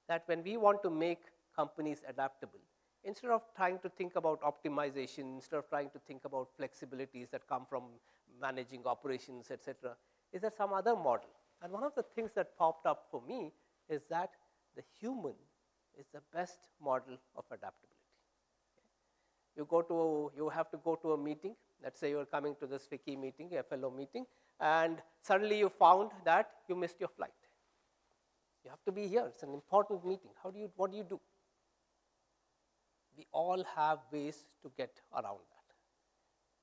that when we want to make companies adaptable, instead of trying to think about optimization, instead of trying to think about flexibilities that come from managing operations, etc., is there some other model? And one of the things that popped up for me is that the human is the best model of adaptability. You have to go to a meeting. Let's say you're coming to this FICCI meeting, FLO meeting, and suddenly you found that you missed your flight. You have to be here. It's an important meeting. What do you do? We all have ways to get around that.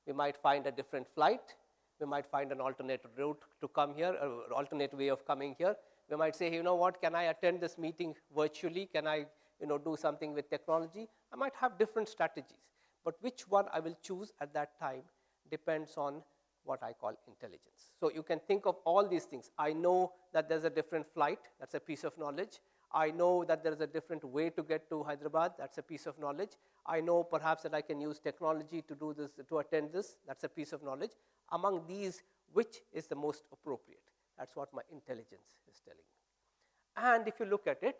We might find a different flight. We might find an alternate route to come here, or alternate way of coming here. We might say, you know what, can I attend this meeting virtually? Can I do something with technology? I might have different strategies. But which one I will choose at that time depends on what I call intelligence. So you can think of all these things. I know that there's a different flight. That's a piece of knowledge. I know that there is a different way to get to Hyderabad. That's a piece of knowledge. I know perhaps that I can use technology to do this, to attend this. That's a piece of knowledge. Among these, which is the most appropriate? That's what my intelligence is telling me. And if you look at it,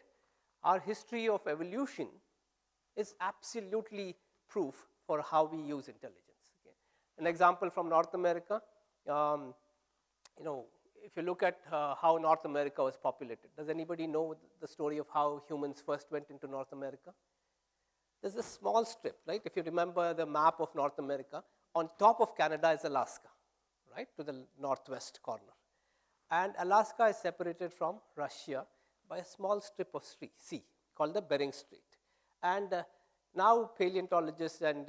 our history of evolution is absolutely proof for how we use intelligence. Okay. An example from North America, if you look at how North America was populated, does anybody know the story of how humans first went into North America? There's a small strip, right? If you remember the map of North America, on top of Canada is Alaska, right, to the northwest corner. And Alaska is separated from Russia by a small strip of sea called the Bering Strait. And now paleontologists and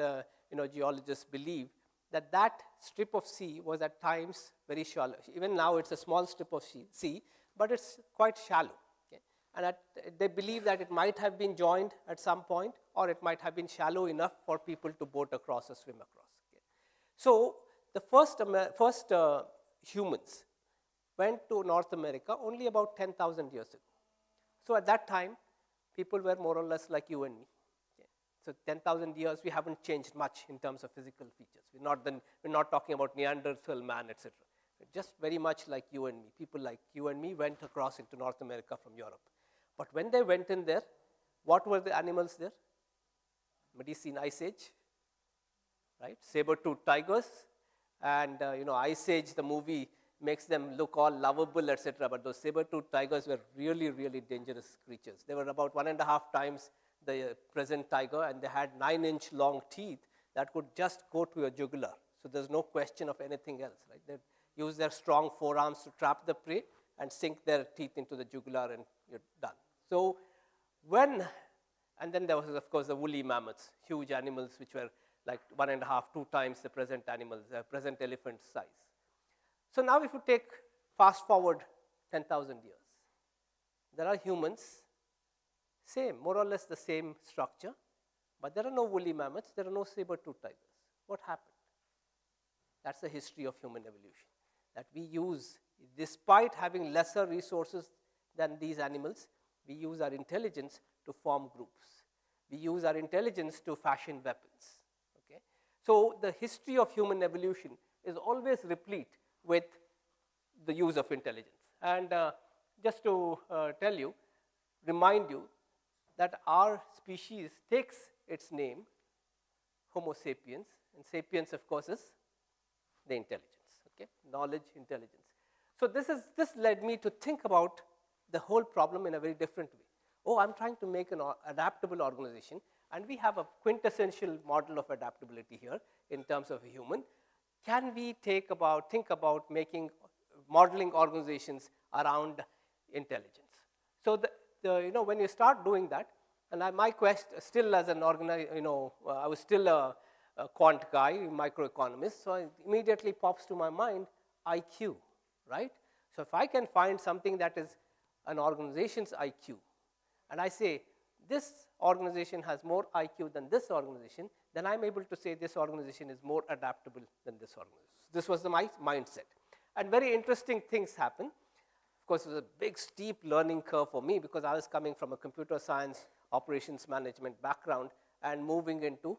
geologists believe that that strip of sea was at times very shallow. Even now it's a small strip of sea, but it's quite shallow. Okay? And they believe that it might have been joined at some point, or it might have been shallow enough for people to boat across or swim across. Okay? So the first humans went to North America only about 10,000 years ago. So at that time, people were more or less like you and me. So 10,000 years, we haven't changed much in terms of physical features. We're not talking about Neanderthal man, etc. Just very much like you and me. People like you and me went across into North America from Europe. But when they went in there, what were the animals there? Anybody seen Ice Age? Right? Saber-toothed tigers. And Ice Age, the movie, makes them look all lovable, etc. But those saber-toothed tigers were really, really dangerous creatures. They were about 1.5 times the present tiger, and they had 9-inch long teeth that could just go to your jugular. So there's no question of anything else, right? They use their strong forearms to trap the prey and sink their teeth into the jugular, and you're done. So and then there was, of course, the woolly mammoths, huge animals which were like 1.5, 2 times the present animals, present elephant size. So now if you take fast forward 10,000 years, there are humans, same, more or less the same structure, but there are no woolly mammoths, there are no saber-toothed tigers. What happened? That's the history of human evolution, that we use, despite having lesser resources than these animals, we use our intelligence to form groups. We use our intelligence to fashion weapons. Okay? So the history of human evolution is always replete with the use of intelligence. And just to remind you, that our species takes its name, Homo sapiens, and sapiens, of course, is the intelligence, okay? Knowledge, intelligence. So this led me to think about the whole problem in a very different way. Oh, I'm trying to make an adaptable organization, and we have a quintessential model of adaptability here in terms of a human. Can we think about modeling organizations around intelligence? So when you start doing that, and my quest still as an I was still a quant guy, microeconomist, so it immediately pops to my mind IQ, right? So if I can find something that is an organization's IQ, and I say this organization has more IQ than this organization, then I'm able to say this organization is more adaptable than this organization. This was my mindset. And very interesting things happen. Of course, it was a big, steep learning curve for me because I was coming from a computer science, operations management background and moving into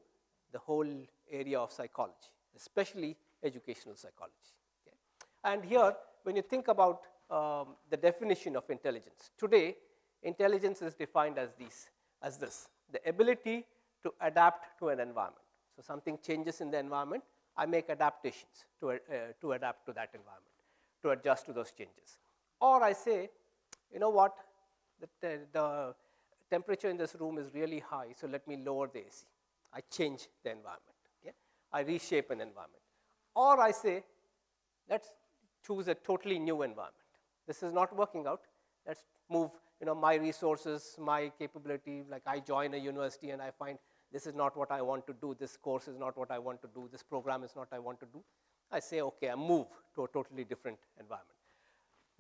the whole area of psychology, especially educational psychology. Okay? And here, when you think about the definition of intelligence, today, Intelligence is defined as this, the ability to adapt to an environment. So something changes in the environment, I make adaptations to adapt to that environment, to adjust to those changes. Or I say, you know what, the temperature in this room is really high, so let me lower the AC. I change the environment. Okay? I reshape an environment. Or I say, let's choose a totally new environment. This is not working out. Let's move my resources, my capability, like I join a university and I find this is not what I want to do, this course is not what I want to do, this program is not what I want to do. I say, okay, I move to a totally different environment.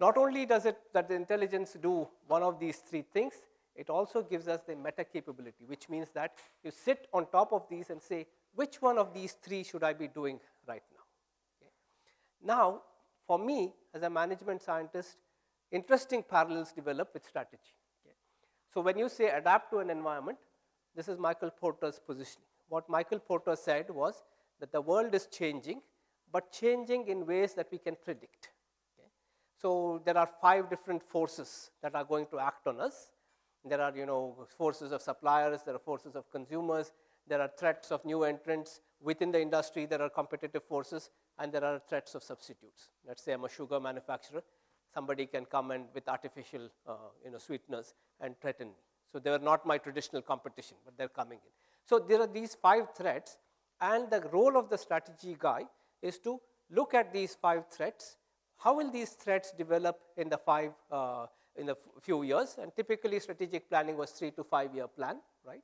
Not only does the intelligence do one of these three things, it also gives us the meta capability, which means that you sit on top of these and say, which one of these three should I be doing right now? Okay. Now, for me, as a management scientist, interesting parallels develop with strategy. Okay. So when you say adapt to an environment, this is Michael Porter's positioning. What Michael Porter said was that the world is changing, but changing in ways that we can predict. Okay. So there are 5 different forces that are going to act on us. There are, forces of suppliers, there are forces of consumers, there are threats of new entrants. Within the industry, there are competitive forces, and there are threats of substitutes. Let's say I'm a sugar manufacturer. Somebody can come and with artificial, sweeteners and threaten me. So they are not my traditional competition, but they're coming in. So there are these 5 threats, and the role of the strategy guy is to look at these 5 threats. How will these threats develop in the few years? And typically, strategic planning was 3 to 5 year plan, right?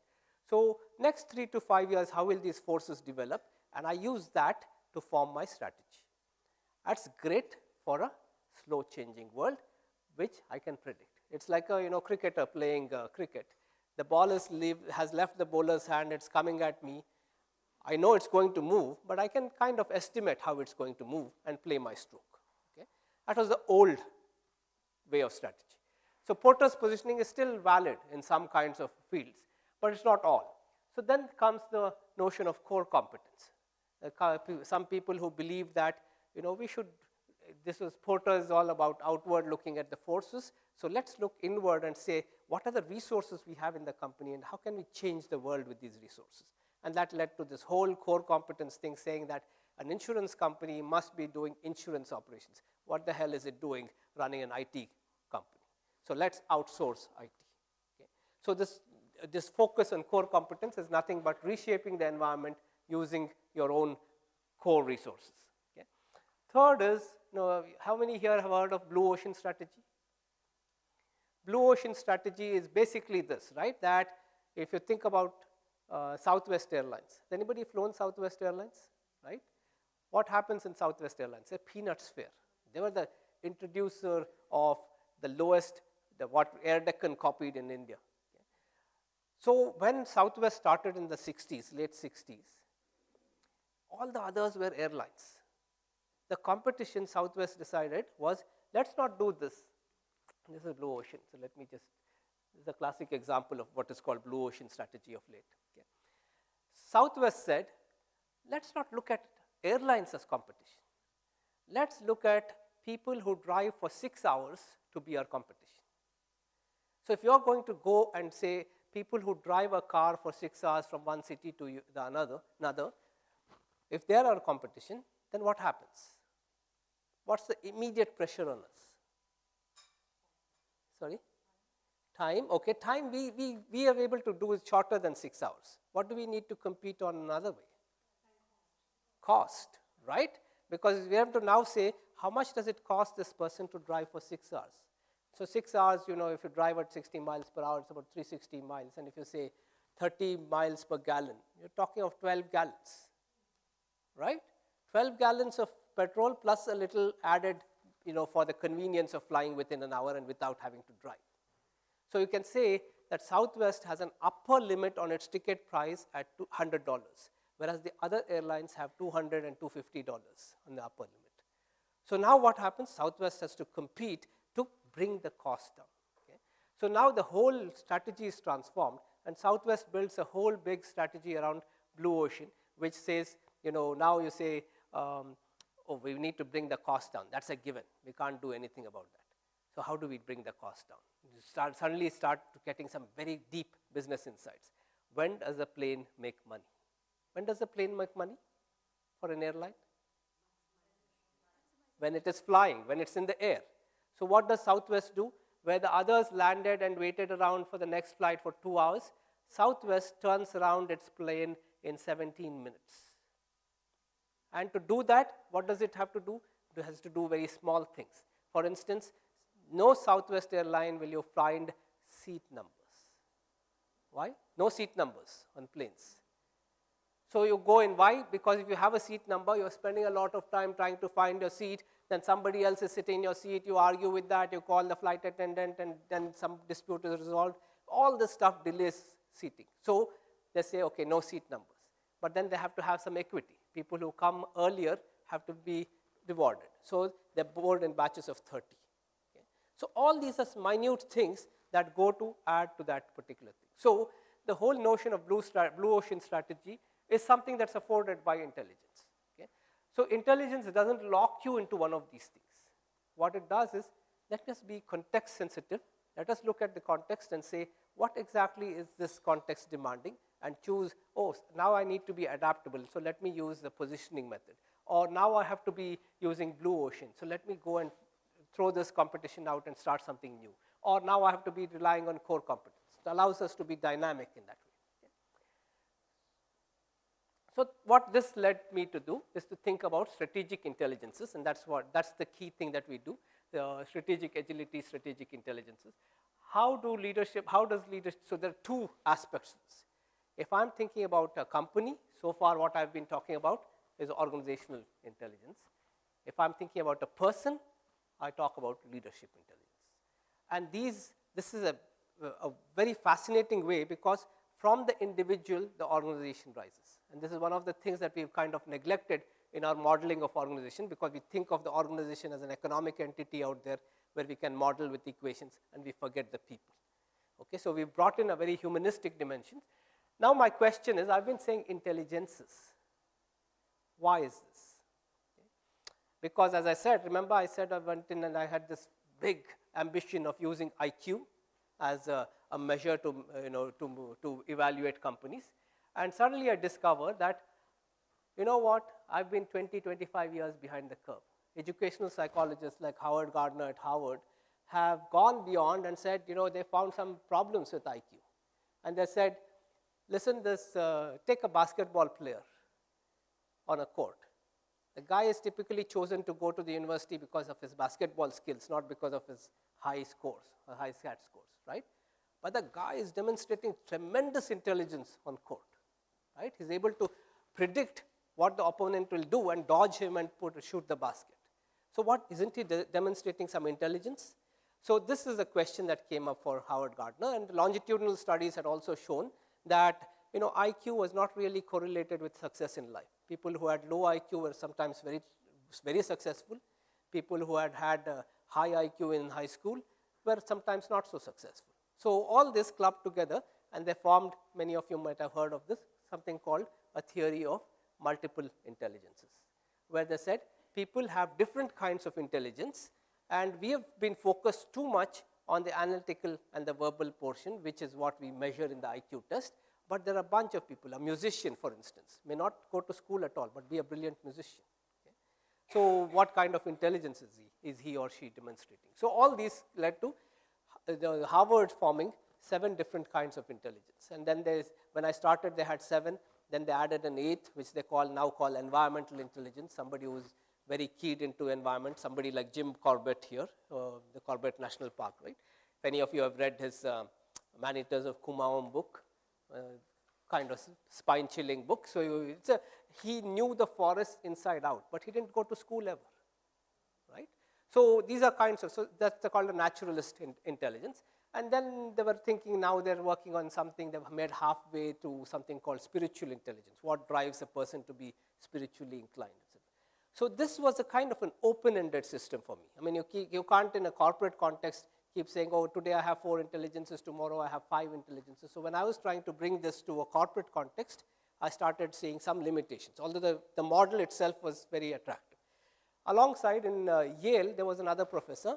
So next 3 to 5 years, how will these forces develop? And I use that to form my strategy. That's great for a slow changing world, which I can predict. It's like a cricketer playing cricket. The ball has left the bowler's hand, it's coming at me. I know it's going to move, but I can kind of estimate how it's going to move and play my stroke. Okay? That was the old way of strategy. So Porter's positioning is still valid in some kinds of fields, but it's not all. So then comes the notion of core competence. Some people who believe that Porter is all about outward looking at the forces. So let's look inward and say, what are the resources we have in the company and how can we change the world with these resources? And that led to this whole core competence thing saying that an insurance company must be doing insurance operations. What the hell is it doing running an IT company? So let's outsource IT. Okay? So this focus on core competence is nothing but reshaping the environment using your own core resources. Okay? Third is, how many here have heard of blue ocean strategy? Blue ocean strategy is basically this, right? That if you think about Southwest Airlines. Has anybody flown Southwest Airlines, right? What happens in Southwest Airlines? A peanuts fair. They were the introducer of the lowest, what Air Deccan copied in India. Okay. So when Southwest started in the 60s, late 60s, all the others were airlines. The competition Southwest decided was, let's not do this. This is blue ocean, so let me just, this is a classic example of what is called blue ocean strategy of late. Okay. Southwest said, let's not look at airlines as competition. Let's look at people who drive for 6 hours to be our competition. So if you're going to go and say people who drive a car for 6 hours from one city to another, if they're our competition, then what happens? What's the immediate pressure on us? Sorry? Time. Okay, time we are able to do it shorter than 6 hours. What do we need to compete on another way? Cost, right? Because we have to now say, how much does it cost this person to drive for 6 hours? So 6 hours, if you drive at 60 miles per hour, it's about 360 miles. And if you say 30 miles per gallon, you're talking of 12 gallons, right? 12 gallons of petrol plus a little added, for the convenience of flying within an hour and without having to drive. So you can say that Southwest has an upper limit on its ticket price at $100, whereas the other airlines have $200 and $250 on the upper limit. So now what happens? Southwest has to compete to bring the cost down. Okay? So now the whole strategy is transformed, and Southwest builds a whole big strategy around blue ocean, which says, now you say, we need to bring the cost down. That's a given. We can't do anything about that. So how do we bring the cost down? suddenly start getting some very deep business insights. When does a plane make money? When does a plane make money for an airline? When it is flying, when it's in the air. So what does Southwest do? Where the others landed and waited around for the next flight for 2 hours, Southwest turns around its plane in 17 minutes. And to do that, what does it have to do? It has to do very small things. For instance, no Southwest airline will you find seat numbers. Why? No seat numbers on planes. So you go in, why? Because if you have a seat number, you're spending a lot of time trying to find your seat, then somebody else is sitting in your seat, you argue with that, you call the flight attendant, and then some dispute is resolved. All this stuff delays seating. So they say, okay, no seat numbers. But then they have to have some equity. People who come earlier have to be rewarded. So they're board in batches of 30. Okay? So all these are minute things that go to add to that particular thing. So the whole notion of blue ocean strategy is something that's afforded by intelligence. Okay? So intelligence doesn't lock you into one of these things. What it does is, let us be context sensitive. Let us look at the context and say, what exactly is this context demanding? And choose, oh, now I need to be adaptable, so let me use the positioning method. Or now I have to be using blue ocean, so let me go and throw this competition out and start something new. Or now I have to be relying on core competence. It allows us to be dynamic in that way. So what this led me to do is to think about strategic intelligences, and that's the key thing that we do, the strategic agility, strategic intelligences. How does leadership, so there are two aspects. If I'm thinking about a company, so far what I've been talking about is organizational intelligence. If I'm thinking about a person, I talk about leadership intelligence. And this is a very fascinating way, because from the individual, the organization rises. And this is one of the things that we've kind of neglected in our modeling of organization, because we think of the organization as an economic entity out there where we can model with equations, and we forget the people. Okay, so we've brought in a very humanistic dimension. Now my question is, I've been saying intelligences. Why is this? Okay. Because as I said, remember I said I went in and I had this big ambition of using IQ as a measure to, to evaluate companies. And suddenly I discovered that, you know what, I've been 20, 25 years behind the curve. Educational psychologists like Howard Gardner at Harvard have gone beyond and said, they found some problems with IQ. And they said, listen, take a basketball player on a court. The guy is typically chosen to go to the university because of his basketball skills, not because of his high scores or high SAT scores, right? But the guy is demonstrating tremendous intelligence on court, right? He's able to predict what the opponent will do and dodge him and shoot the basket. So what, isn't he demonstrating some intelligence? So this is a question that came up for Howard Gardner, and longitudinal studies had also shown that IQ was not really correlated with success in life. People who had low IQ were sometimes very, very successful. People who had high IQ in high school were sometimes not so successful. So all this clubbed together, and they formed, many of you might have heard of this, something called a theory of multiple intelligences, where they said people have different kinds of intelligence, and we have been focused too much on the analytical and the verbal portion, which is what we measure in the IQ test. But there are a bunch of people. A musician, for instance, may not go to school at all, but be a brilliant musician. Okay? So what kind of intelligence is he or she demonstrating? So all these led to the Harvard forming 7 different kinds of intelligence. And then when I started, they had 7. Then they added an 8th, which they now call environmental intelligence, somebody who's very keyed into environment, somebody like Jim Corbett here, the Corbett National Park, right? If any of you have read his Man-Eaters of Kumaon book, kind of spine-chilling book. So he knew the forest inside out, but he didn't go to school ever, right? So these are kinds of, so that's called a naturalist intelligence. And then they were thinking, now they're working on something they've made halfway to something called spiritual intelligence. What drives a person to be spiritually inclined, etc. So this was a kind of an open-ended system for me. I mean, you can't in a corporate context keep saying, oh, today I have 4 intelligences, tomorrow I have 5 intelligences. So when I was trying to bring this to a corporate context, I started seeing some limitations, although the model itself was very attractive. Alongside in Yale, there was another professor,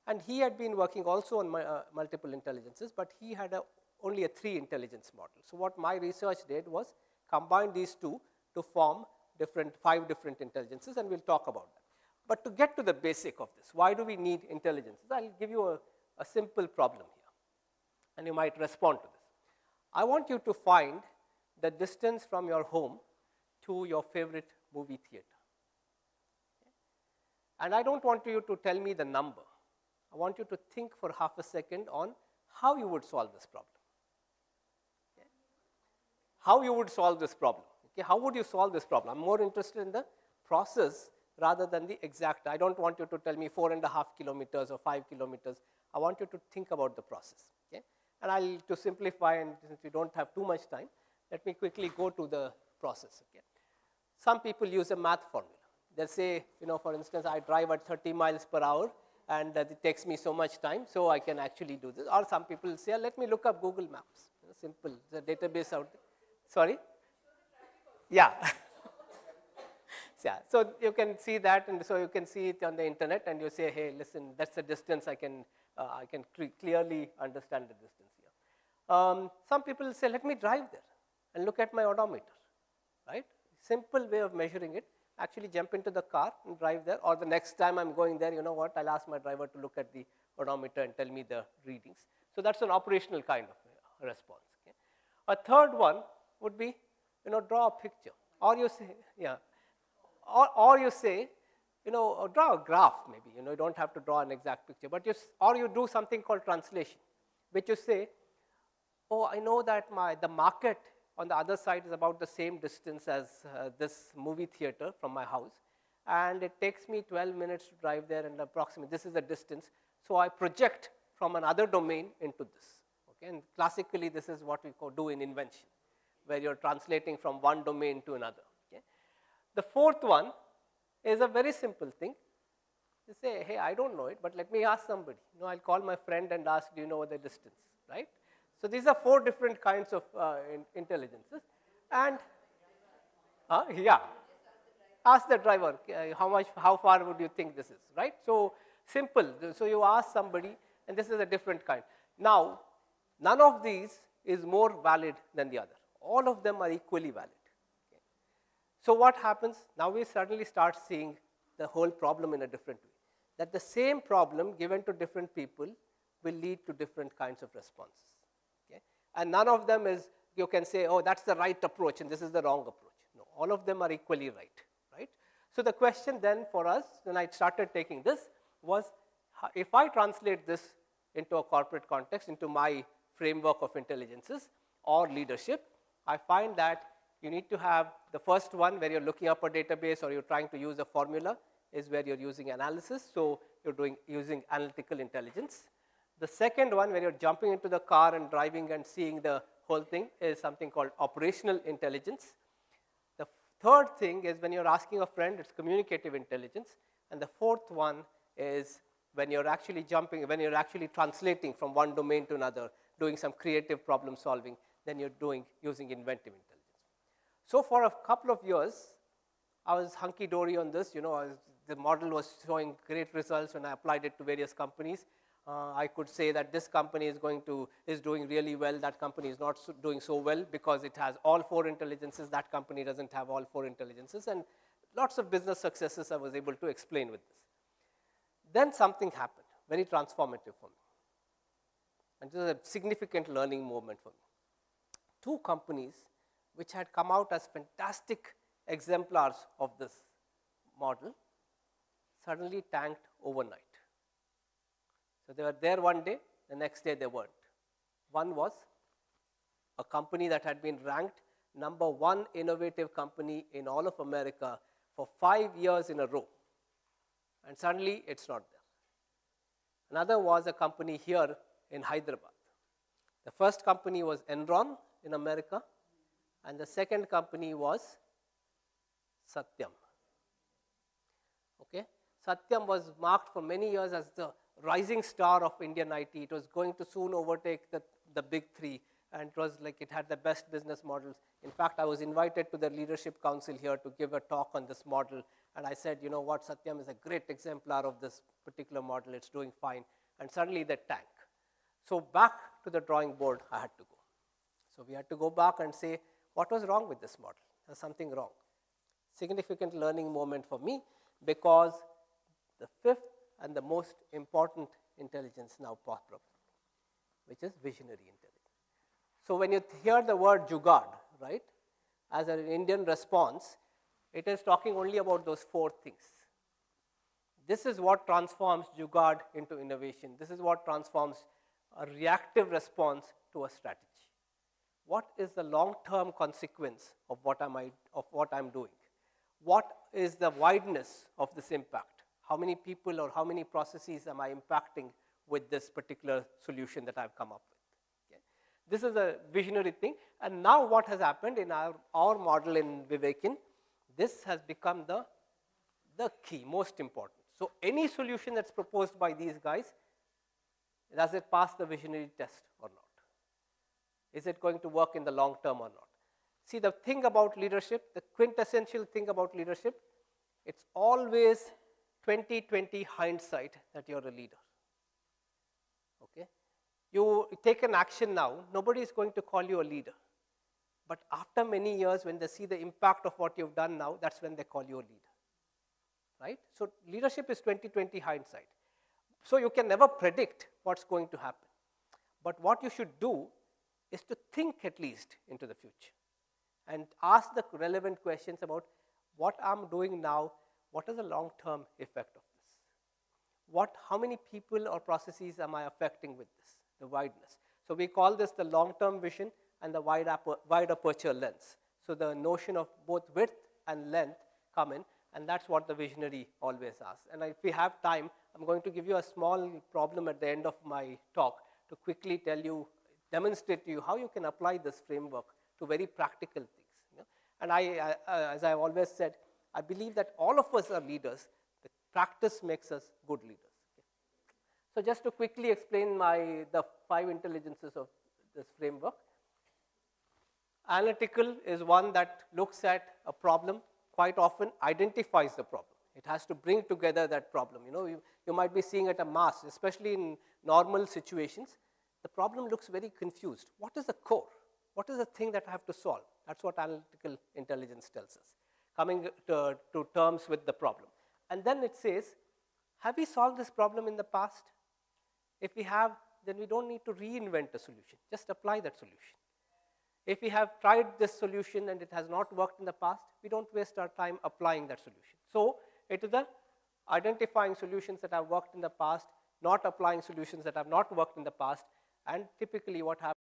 And he had been working also on multiple intelligences, but he had only a 3 intelligence model. So what my research did was combine these two to form 5 different intelligences, and we'll talk about that. But to get to the basic of this, why do we need intelligences? I'll give you a simple problem here, and you might respond to this. I want you to find the distance from your home to your favorite movie theater. And I don't want you to tell me the number. I want you to think for half a second on how you would solve this problem. Okay? How you would solve this problem. Okay? How would you solve this problem? I'm more interested in the process rather than the exact. I don't want you to tell me 4.5 kilometers or 5 kilometers. I want you to think about the process. Okay? And to simplify, and since we don't have too much time, let me quickly go to the process. Okay? Some people use a math formula. They'll say, for instance, I drive at 30 miles per hour, and it takes me so much time, so I can actually do this. Or some people say, let me look up Google Maps. Simple, the database out there. Sorry? Yeah. Yeah. So you can see that, and so you can see it on the internet, and you say, hey, listen, that's the distance I can clearly understand the distance here. Some people say, let me drive there and look at my odometer, right? Simple way of measuring it. Actually jump into the car and drive there, or the next time I'm going there, you know what, I'll ask my driver to look at the odometer and tell me the readings. So that's an operational kind of response. Okay? A third one would be, draw a picture, or you say, yeah, or you say, draw a graph maybe, you don't have to draw an exact picture, but or you do something called translation, which you say, oh, I know that the market on the other side is about the same distance as this movie theater from my house, and it takes me 12 minutes to drive there, and approximately this is the distance. So I project from another domain into this. Okay? And classically, this is what we do in invention, where you're translating from one domain to another. Okay? The fourth one is a very simple thing. You say, hey, I don't know it, but let me ask somebody. I'll call my friend and ask, do you know the distance, right? So these are 4 different kinds of intelligences, and yeah, ask the driver how far would you think this is, right? So simple. So you ask somebody, and this is a different kind. Now, none of these is more valid than the other. All of them are equally valid. Okay? So what happens? Now we suddenly start seeing the whole problem in a different way. That the same problem given to different people will lead to different kinds of responses. And none of them is, you can say, oh, that's the right approach and this is the wrong approach. No, all of them are equally right? So the question then for us, when I started taking this, was if I translate this into a corporate context, into my framework of intelligences or leadership, I find that you need to have the first one where you're looking up a database or you're trying to use a formula is where you're using analysis. So you're using analytical intelligence. The second one, where you're jumping into the car and driving and seeing the whole thing, is something called operational intelligence. The third thing is when you're asking a friend, it's communicative intelligence. And the fourth one is when you're actually translating from one domain to another, doing some creative problem solving, then you're using inventive intelligence. So for a couple of years, I was hunky-dory on this. The model was showing great results when I applied it to various companies. I could say that this company is doing really well, that company is not doing so well because it has all 4 intelligences, that company doesn't have all 4 intelligences, and lots of business successes I was able to explain with this. Then something happened, very transformative for me. And this is a significant learning moment for me. 2 companies which had come out as fantastic exemplars of this model suddenly tanked overnight. So they were there one day, the next day they weren't. One was a company that had been ranked #1 innovative company in all of America for 5 years in a row. And suddenly it's not there. Another was a company here in Hyderabad. The first company was Enron in America, and the second company was Satyam. Okay? Satyam was marked for many years as the rising star of Indian IT. It was going to soon overtake the big 3, and it was like it had the best business models. In fact, I was invited to the leadership council here to give a talk on this model, and I said, you know what, Satyam is a great exemplar of this particular model. It's doing fine. and suddenly they tank. So back to the drawing board I had to go. So we had to go back and say, what was wrong with this model? There's something wrong. Significant learning moment for me, because the fifth and the most important intelligence now pops up, which is visionary intelligence. So when you hear the word jugaad, right, as an Indian response, it is talking only about those four things. This is what transforms jugaad into innovation. This is what transforms a reactive response to a strategy. What is the long-term consequence of what I'm doing? What is the wideness of this impact? How many people or how many processes am I impacting with this particular solution that I've come up with? Okay. This is a visionary thing. And now what has happened in our model in Vivekin, this has become the key, most important. So any solution that's proposed by these guys, does it pass the visionary test or not? Is it going to work in the long term or not? See, the thing about leadership, the quintessential thing about leadership, it's always 20/20 hindsight that you're a leader. Okay? You take an action now, nobody is going to call you a leader. But after many years, when they see the impact of what you've done now, that's when they call you a leader. Right? So leadership is 20/20 hindsight. So you can never predict what's going to happen. But what you should do is to think at least into the future and ask the relevant questions about what I'm doing now, what is the long-term effect of this? How many people or processes am I affecting with this, the wideness? So we call this the long-term vision and the wide aperture lens. So the notion of both width and length come in, and that's what the visionary always asks. And if we have time, I'm going to give you a small problem at the end of my talk to quickly demonstrate to you how you can apply this framework to very practical things. You know? And as I've always said, I believe that all of us are leaders. The practice makes us good leaders. Okay? So just to quickly explain the 5 intelligences of this framework. Analytical is one that looks at a problem, quite often identifies the problem. It has to bring together that problem. You know, you might be seeing at a mass, especially in normal situations. The problem looks very confused. What is the core? What is the thing that I have to solve? That's what analytical intelligence tells us, coming to terms with the problem. And then it says, have we solved this problem in the past? If we have, then we don't need to reinvent a solution. Just apply that solution. If we have tried this solution and it has not worked in the past, we don't waste our time applying that solution. So it is the identifying solutions that have worked in the past, not applying solutions that have not worked in the past, and typically what happens